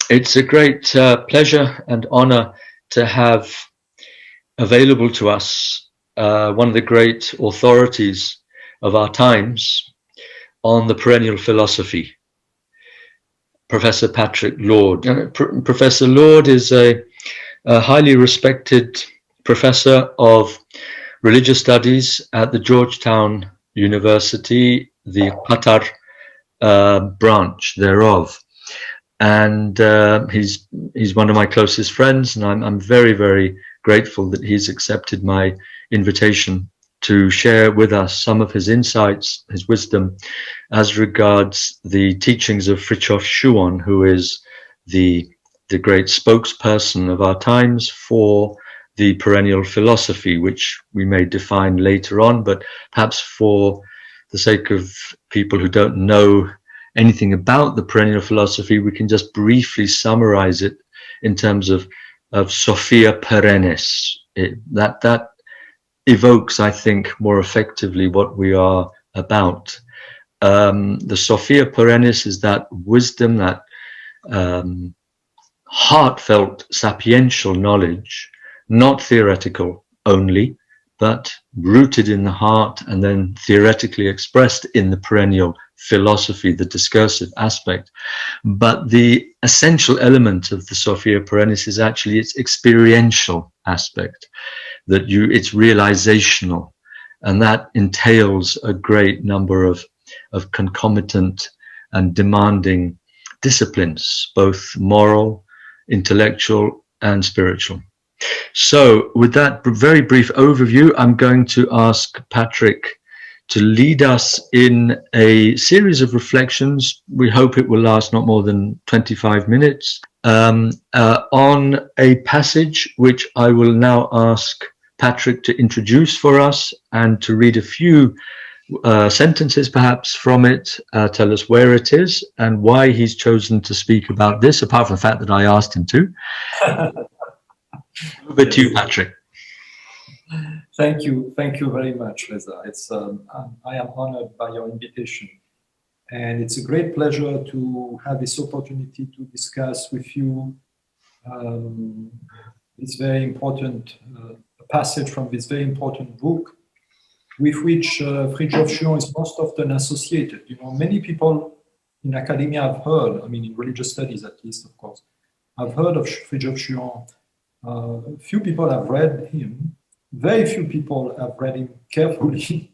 It's a great pleasure and honor to have available to us one of the great authorities of our times on the perennial philosophy, Professor Patrick Laude. Professor Laude is a highly respected professor of religious studies at the Georgetown University, the Qatar branch thereof. And he's one of my closest friends, and I'm very, very grateful that he's accepted my invitation to share with us some of his insights, his wisdom, as regards the teachings of Frithjof Schuon, who is the great spokesperson of our times for the perennial philosophy, which we may define later on, but perhaps for the sake of people who don't know anything about the perennial philosophy, we can just briefly summarize it in terms of Sophia Perennis. That evokes, I think, more effectively what we are about. The Sophia Perennis is that wisdom, that heartfelt, sapiential knowledge, not theoretical only, but rooted in the heart and then theoretically expressed in the perennial philosophy, the discursive aspect. But the essential element of the Sophia Perennis is actually its experiential aspect, that it's realizational, and that entails a great number of concomitant and demanding disciplines, both moral, intellectual, and spiritual. So with that very brief overview, I'm going to ask Patrick to lead us in a series of reflections. We hope it will last not more than 25 minutes on a passage which I will now ask Patrick to introduce for us and to read a few sentences perhaps from it, tell us where it is and why he's chosen to speak about this, apart from the fact that I asked him to. Over to you, Patrick. Thank you very much, Reza. I am honored by your invitation, and it's a great pleasure to have this opportunity to discuss with you this very important passage from this very important book, with which Frithjof Schuon is most often associated. You know, many people in academia have heard, I mean, in religious studies at least, of course, have heard of Frithjof Schuon. Few people have read him. Very few people have read him carefully.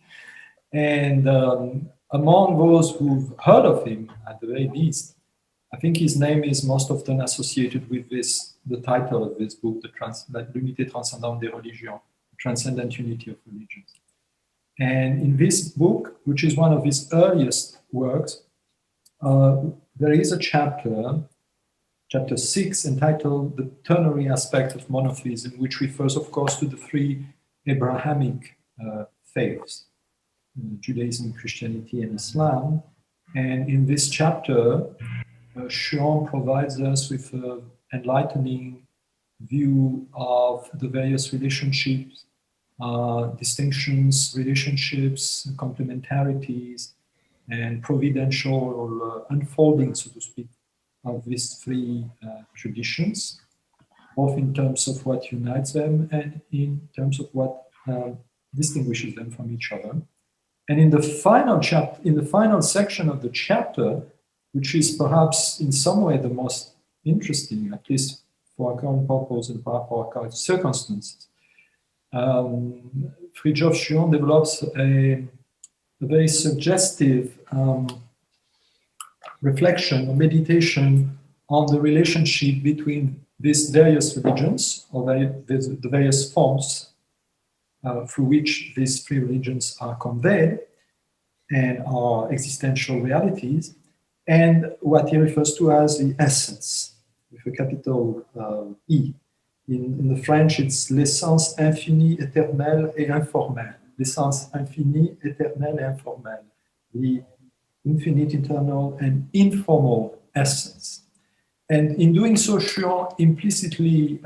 And among those who've heard of him, at the very least, I think his name is most often associated with the title of this book, L'unité transcendante des religions, Transcendent Unity of Religions. And in this book, which is one of his earliest works, there is a chapter 6, entitled The Ternary Aspect of Monotheism, which refers, of course, to the three Abrahamic faiths, Judaism, Christianity, and Islam. And in this chapter, Schuon provides us with an enlightening view of the various relationships, distinctions, relationships, complementarities, and providential unfolding, so to speak, of these three traditions, both in terms of what unites them and in terms of what distinguishes them from each other. And in the final section of the chapter, which is perhaps in some way the most interesting, at least for our current purpose and for our current circumstances, Frithjof Schuon develops a very suggestive reflection or meditation on the relationship between these various religions, or the various forms through which these three religions are conveyed and are existential realities, and what he refers to as the essence, with a capital E. In the French, it's l'essence infinie, éternelle et informelle. L'essence infinie, éternelle et informelle. The infinite, eternal, and informal essence. And in doing so, Schuon implicitly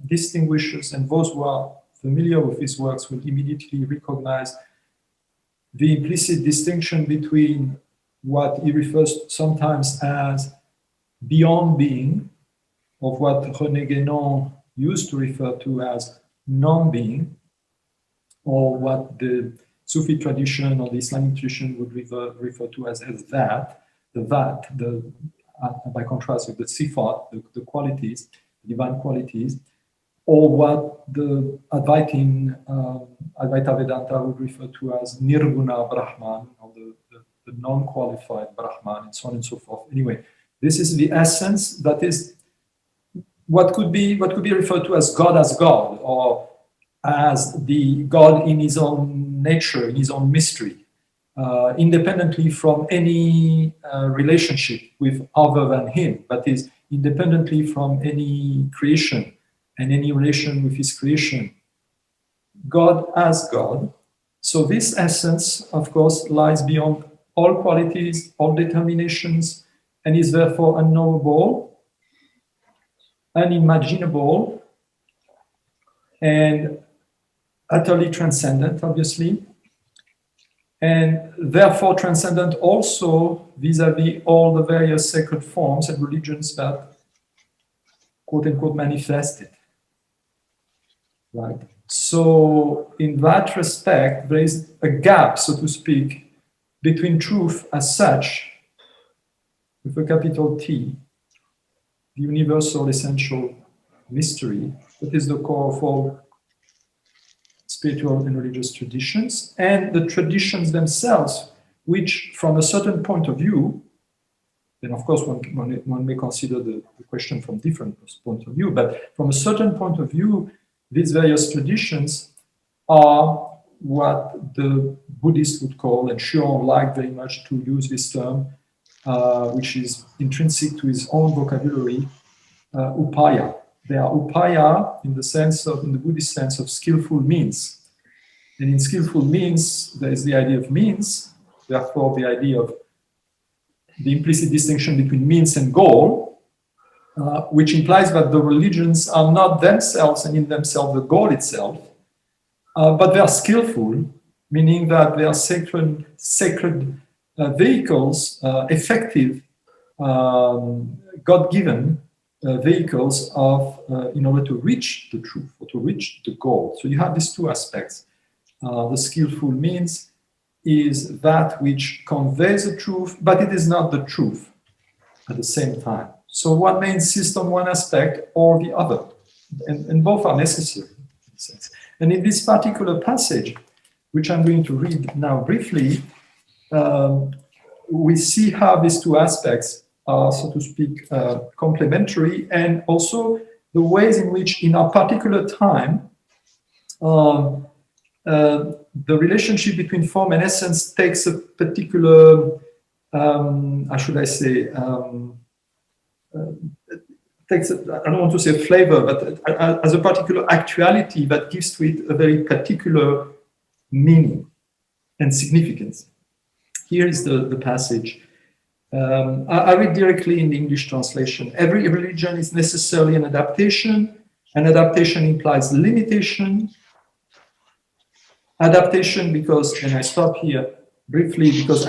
distinguishes, and those who are familiar with his works will immediately recognize the implicit distinction between what he refers sometimes as beyond being of what René Guénon used to refer to as non-being, or what the Sufi tradition or the Islamic tradition would refer to as that, by contrast with the sifat, the qualities, divine qualities, or what the Advaita Vedanta would refer to as Nirguna Brahman, or the non-qualified Brahman, and so on and so forth. Anyway, this is the essence, that is what could be referred to as God, or as the God in his own nature, in his own mystery, independently from any relationship with other than him, but is independently from any creation and any relation with his creation. God as God. So this essence, of course, lies beyond all qualities, all determinations, and is therefore unknowable, unimaginable, and utterly transcendent, obviously, and therefore transcendent also vis-a-vis all the various sacred forms and religions that, quote-unquote, manifest it. Right? So in that respect, there is a gap, so to speak, between truth as such, with a capital T, the universal essential mystery that is the core of all spiritual and religious traditions, and the traditions themselves, which from a certain point of view, then of course one may consider the question from different points of view, but from a certain point of view, these various traditions are what the Buddhists would call, and Schuon liked very much to use this term, which is intrinsic to his own vocabulary, upaya. They are upaya in the Buddhist sense of skillful means. And in skillful means, there is the idea of means, therefore the idea of the implicit distinction between means and goal, which implies that the religions are not themselves and in themselves the goal itself, but they are skillful, meaning that they are sacred vehicles, effective, God-given vehicles in order to reach the truth or to reach the goal. So you have these two aspects. The skillful means is that which conveys the truth, but it is not the truth at the same time. So one may insist on one aspect or the other, and both are necessary in a sense. And in this particular passage, which I'm going to read now briefly, we see how these two aspects are, so to speak, complementary, and also the ways in which, in our particular time, the relationship between form and essence takes a particular, how should I say, takes, I don't want to say flavor, but as a particular actuality that gives to it a very particular meaning and significance. Here is the passage. I read directly in the English translation. Every religion is necessarily an adaptation. An adaptation implies limitation. Adaptation because, and I stop here briefly, because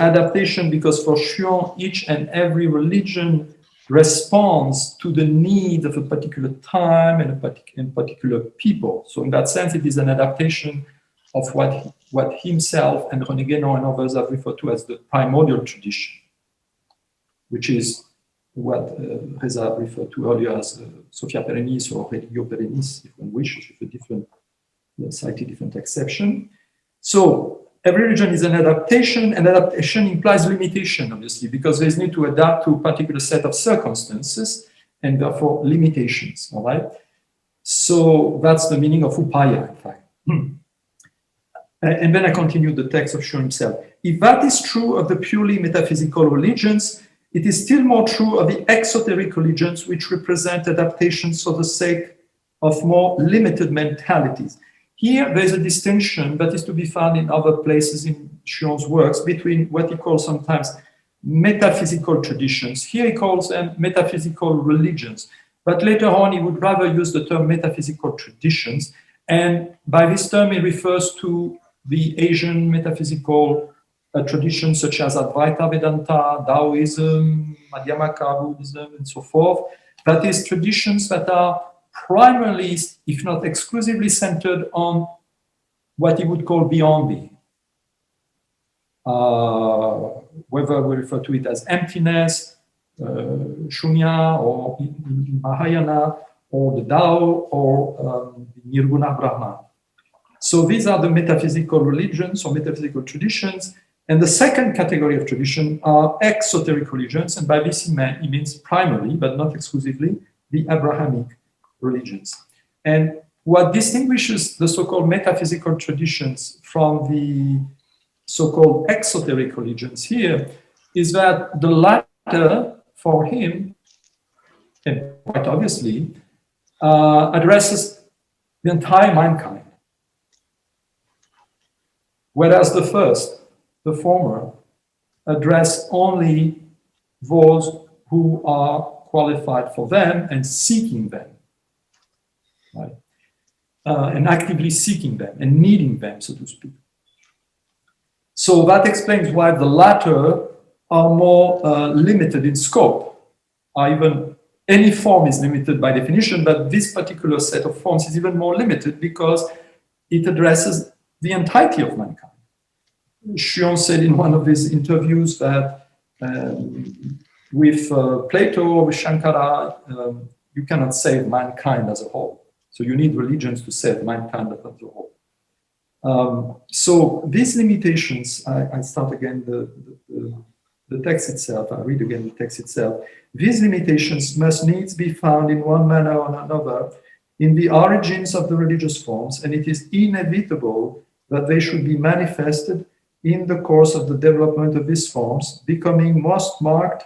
for Schuon, each and every religion responds to the need of a particular time and a particular people. So in that sense, it is an adaptation of what himself and René Guénon and others have referred to as the primordial tradition, which is what Reza referred to earlier as Sophia Perennis or Religio Perennis, if one wishes, with a different, slightly different exception. So every religion is an adaptation, and adaptation implies limitation, obviously, because there is need to adapt to a particular set of circumstances and therefore limitations, all right? So that's the meaning of upaya, in fact. And then I continue the text of Schuon himself. If that is true of the purely metaphysical religions, it is still more true of the exoteric religions, which represent adaptations for the sake of more limited mentalities. Here, there is a distinction that is to be found in other places in Schuon's works between what he calls sometimes metaphysical traditions. Here he calls them metaphysical religions. But later on, he would rather use the term metaphysical traditions. And by this term, he refers to the Asian metaphysical traditions such as Advaita Vedanta, Taoism, Madhyamaka Buddhism, and so forth, That is, traditions that are primarily, if not exclusively, centered on what he would call beyond being. Whether we refer to it as emptiness, shunya, or in Mahayana, or the Tao, or Nirguna Brahman. So these are the metaphysical religions or metaphysical traditions. And the second category of tradition are exoteric religions. And by this he means primarily, but not exclusively, the Abrahamic religions. And what distinguishes the so-called metaphysical traditions from the so-called exoteric religions here is that the latter, for him, and quite obviously, addresses the entire mankind. Whereas the first, the former, address only those who are qualified for them and seeking them, right? And actively seeking them and needing them, so to speak. So that explains why the latter are more limited in scope. Even any form is limited by definition, but this particular set of forms is even more limited because it addresses the entirety of mankind. Schuon said in one of his interviews that with Plato, with Shankara, you cannot save mankind as a whole. So you need religions to save mankind as a whole. So these limitations, I start again the text itself, I read again the text itself. These limitations must needs be found in one manner or another in the origins of the religious forms, and it is inevitable that they should be manifested in the course of the development of these forms, becoming most marked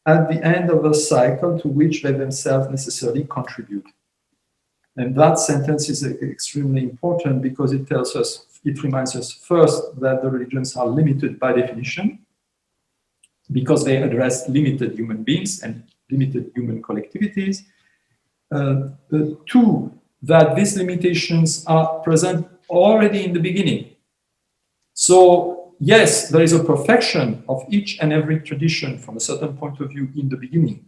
at the end of a cycle to which they themselves necessarily contribute. And that sentence is extremely important because it tells us, it reminds us first that the religions are limited by definition because they address limited human beings and limited human collectivities. Two, that these limitations are present already in the beginning. So yes, there is a perfection of each and every tradition from a certain point of view in the beginning,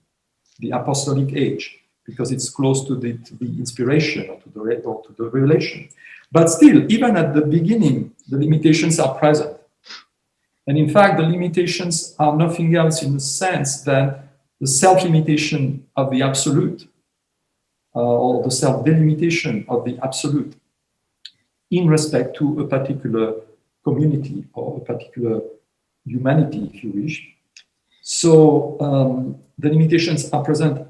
the apostolic age, because it's close to the inspiration or to the revelation. But still, even at the beginning, the limitations are present. And in fact, the limitations are nothing else in the sense that the self-limitation of the absolute, or the self-delimitation of the absolute in respect to a particular community or a particular humanity, if you wish. So the limitations are present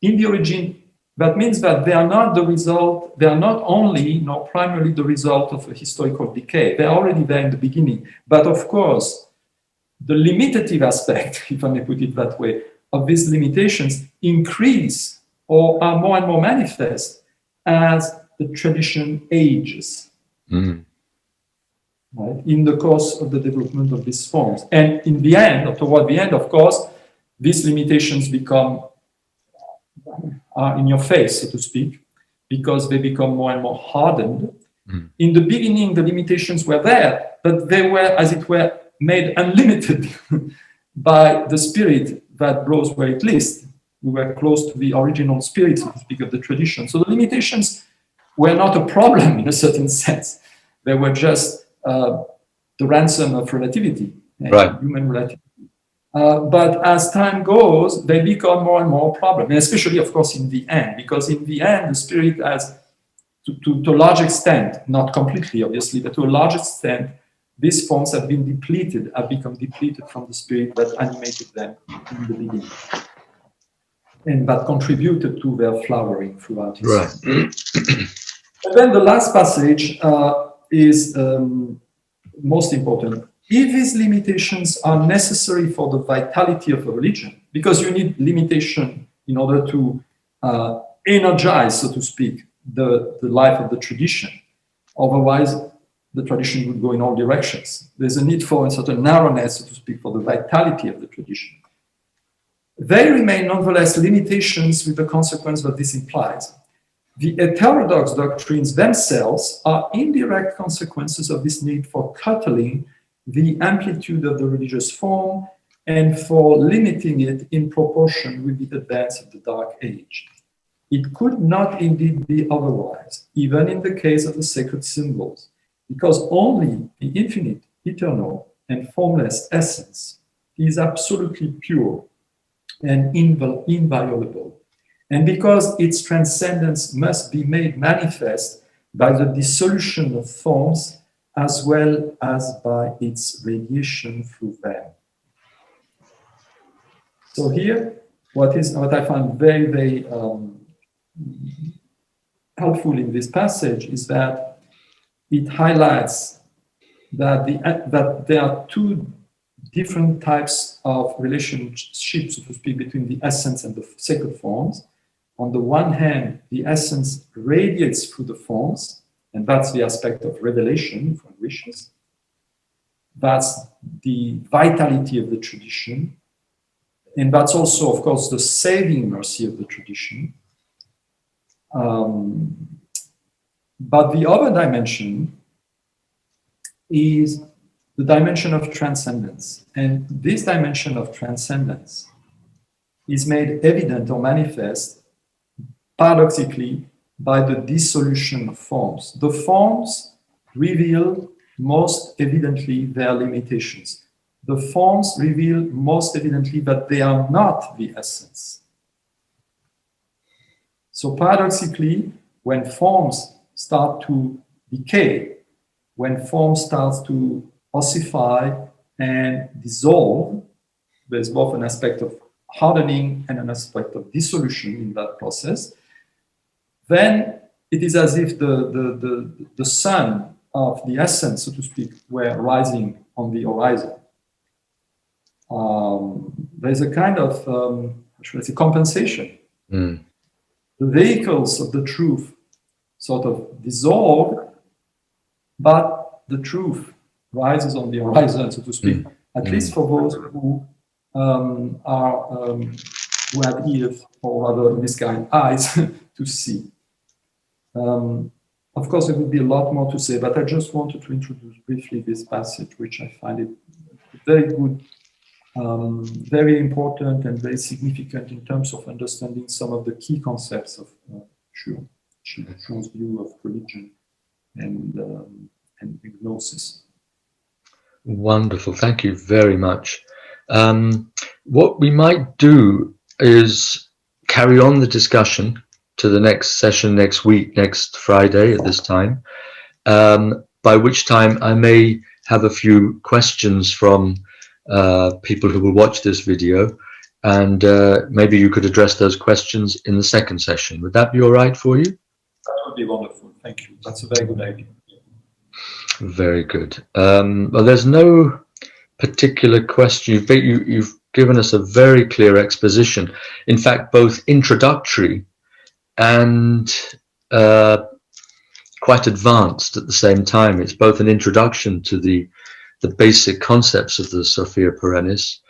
in the origin. That means that they are not the result, they are not only nor primarily the result of a historical decay. They're already there in the beginning. But of course, the limitative aspect, if I may put it that way, of these limitations increase or are more and more manifest as the tradition ages. Right, in the course of the development of these forms. And in the end, or toward the end, of course, these limitations are in your face, so to speak, because they become more and more hardened. In the beginning, the limitations were there, but they were, as it were, made unlimited by the spirit that blows where it lists. We were close to the original spirit, so to speak, of the tradition. So the limitations were not a problem in a certain sense. They were just the ransom of relativity, right. Human relativity. But as time goes, they become more and more a problem, and especially, of course, in the end, because in the end, the spirit has, to a large extent, not completely, obviously, but to a large extent, these forms have become depleted from the spirit that animated them in the beginning, and that contributed to their flowering throughout history. Right. And then the last passage is most important. If these limitations are necessary for the vitality of a religion, because you need limitation in order to energize, so to speak, the life of the tradition. Otherwise, the tradition would go in all directions. There's a need for a certain narrowness, so to speak, for the vitality of the tradition. They remain nonetheless limitations with the consequence that this implies. The heterodox doctrines themselves are indirect consequences of this need for curtailing the amplitude of the religious form and for limiting it in proportion with the advance of the Dark Age. It could not indeed be otherwise, even in the case of the sacred symbols, because only the infinite, eternal, and formless essence is absolutely pure and inviolable, and because its transcendence must be made manifest by the dissolution of forms as well as by its radiation through them. So here, what I find very, very helpful in this passage is that it highlights that, that there are two different types of relationships, so to speak, between the essence and the sacred forms. On the one hand, the essence radiates through the forms, and that's the aspect of revelation, if one wishes. That's the vitality of the tradition. And that's also, of course, the saving mercy of the tradition. But the other dimension is the dimension of transcendence. And this dimension of transcendence is made evident or manifest paradoxically by the dissolution of forms. The forms reveal most evidently their limitations. The forms reveal most evidently that they are not the essence. So paradoxically, when forms start to decay, when forms start to ossify and dissolve, there's both an aspect of hardening and an aspect of dissolution in that process, then it is as if the sun of the essence, so to speak, were rising on the horizon. There's a kind of, how should I say, compensation. The vehicles of the truth sort of dissolve, but the truth rises on the horizon, so to speak, at least for those who who have ears, or rather in this kind, eyes to see. Of course, there would be a lot more to say, but I just wanted to introduce briefly this passage, which I find it very good, very important, and very significant in terms of understanding some of the key concepts of Schuon's view of religion and gnosis. Wonderful, thank you very much. What we might do is carry on the discussion to the next session next week, next Friday at this time, by which time I may have a few questions from people who will watch this video, and maybe you could address those questions in the second session. Would that be all right for you? That would be wonderful, thank you. That's a very good idea. Very good. Well, there's no particular question. You've given us a very clear exposition. In fact, both introductory and quite advanced at the same time. It's both an introduction to the basic concepts of the Sophia Perennis,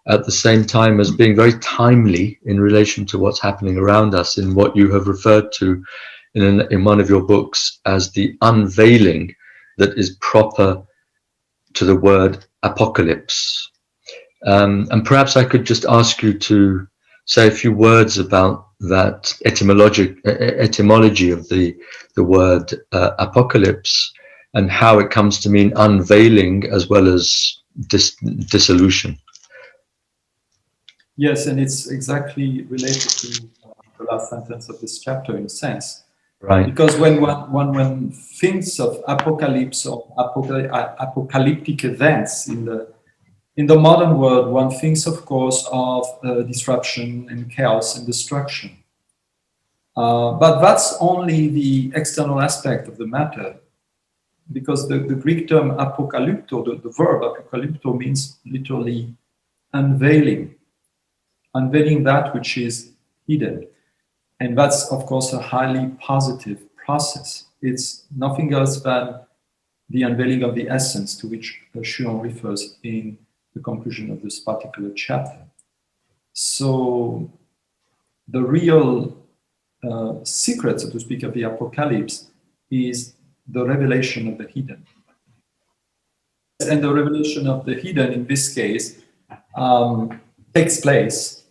at the same time as being very timely in relation to what's happening around us, in what you have referred to in one of your books as the unveiling that is proper to the word apocalypse. And perhaps I could just ask you to say a few words about that etymology of the word apocalypse, and how it comes to mean unveiling as well as dissolution. Yes, and it's exactly related to the last sentence of this chapter in a sense. Right. Because when one thinks of apocalypse or apocalyptic events in the modern world, one thinks, of course, of disruption and chaos and destruction. But that's only the external aspect of the matter, because the Greek term apokalypto, the verb apokalypto, means literally unveiling that which is hidden. And that's, of course, a highly positive process. It's nothing else than the unveiling of the essence, to which Schuon refers in the conclusion of this particular chapter. So the real secret, so to speak, of the apocalypse is the revelation of the hidden. And the revelation of the hidden, in this case, takes place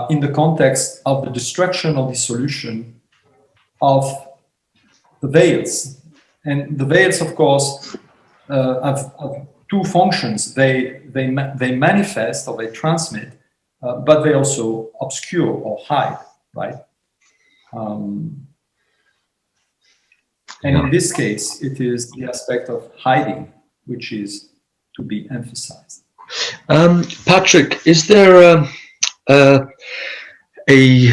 in the context of the destruction or dissolution of the veils. And the veils, of course, have two functions. They manifest or they transmit, but they also obscure or hide, right? And in this case, it is the aspect of hiding which is to be emphasized. Patrick, is there a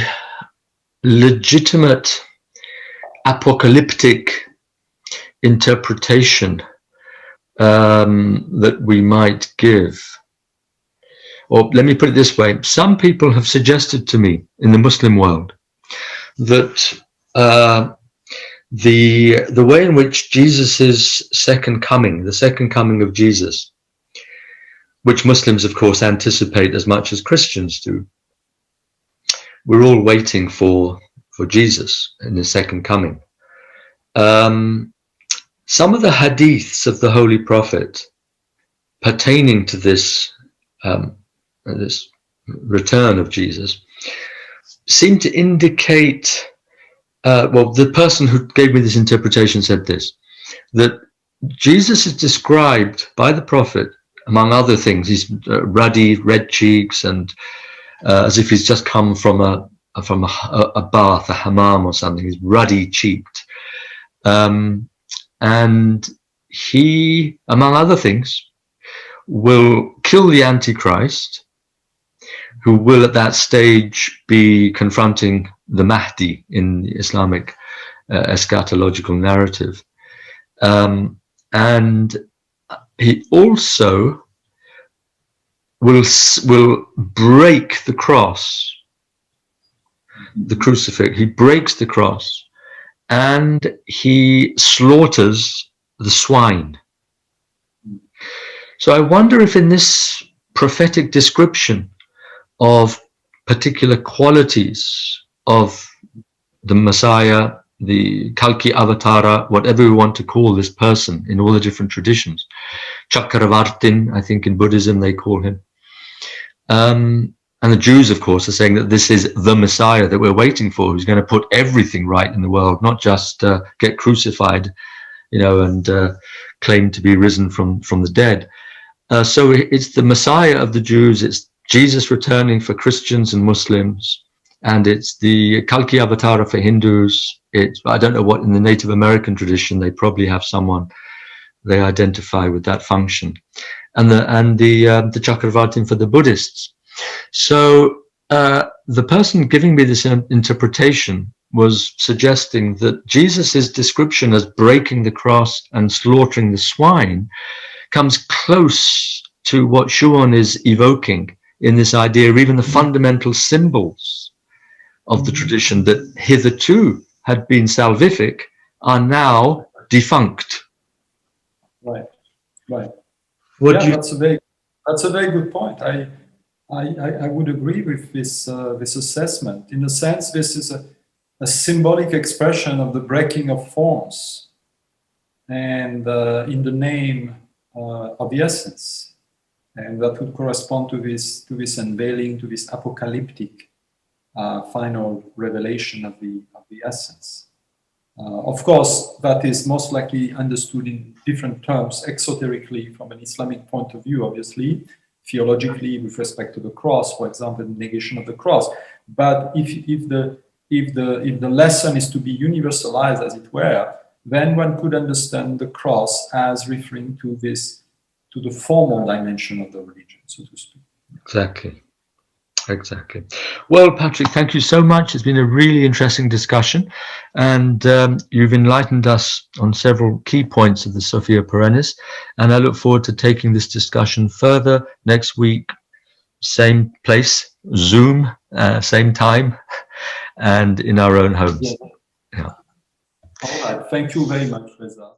legitimate apocalyptic interpretation that we might give? Or let me put it this way. Some people have suggested to me in the Muslim world that the way in which Jesus' second coming, the second coming of Jesus, which Muslims, of course, anticipate as much as Christians do, we're all waiting for Jesus in his second coming. Some of the hadiths of the Holy Prophet pertaining to this this return of Jesus seem to indicate, well, the person who gave me this interpretation said this, that Jesus is described by the Prophet, among other things, he's ruddy, red cheeks, and as if he's just come from a bath, a hammam or something. He's ruddy cheeked, and he, among other things, will kill the Antichrist, who will at that stage be confronting the Mahdi in the Islamic eschatological narrative. And he also will break the cross, the crucifix. He breaks the cross and he slaughters the swine. So I wonder if in this prophetic description of particular qualities of the Messiah, the Kalki Avatara, whatever we want to call this person in all the different traditions, Chakravartin, I think in Buddhism they call him, and the Jews, of course, are saying that this is the Messiah that we're waiting for, who's going to put everything right in the world, not just get crucified, you know, and claim to be risen from the dead. So it's the Messiah of the Jews, it's Jesus returning for Christians and Muslims, and it's the Kalki Avatara for Hindus. It's, I don't know what, in the Native American tradition, they probably have someone they identify with that function, and the Chakravartin for the Buddhists. So the person giving me this interpretation was suggesting that Jesus's description as breaking the cross and slaughtering the swine comes close to what Schuon is evoking in this idea of even the fundamental symbols of the tradition that hitherto had been salvific are now defunct. Right, right. What do you... That's a very good point. I would agree with this assessment. In a sense, this is a symbolic expression of the breaking of forms, and in the name of the essence, and that would correspond to this unveiling, to this apocalyptic final revelation of the essence. Of course, that is most likely understood in different terms, exoterically from an Islamic point of view, obviously, theologically with respect to the cross, for example, the negation of the cross. But if the lesson is to be universalized, as it were, then one could understand the cross as referring to the formal dimension of the religion, so to speak. Exactly. Well, Patrick, thank you so much. It's been a really interesting discussion, and you've enlightened us on several key points of the Sophia Perennis, and I look forward to taking this discussion further next week, same place, Zoom, same time, and in our own homes. Yeah. All right. Thank you very much, Reza.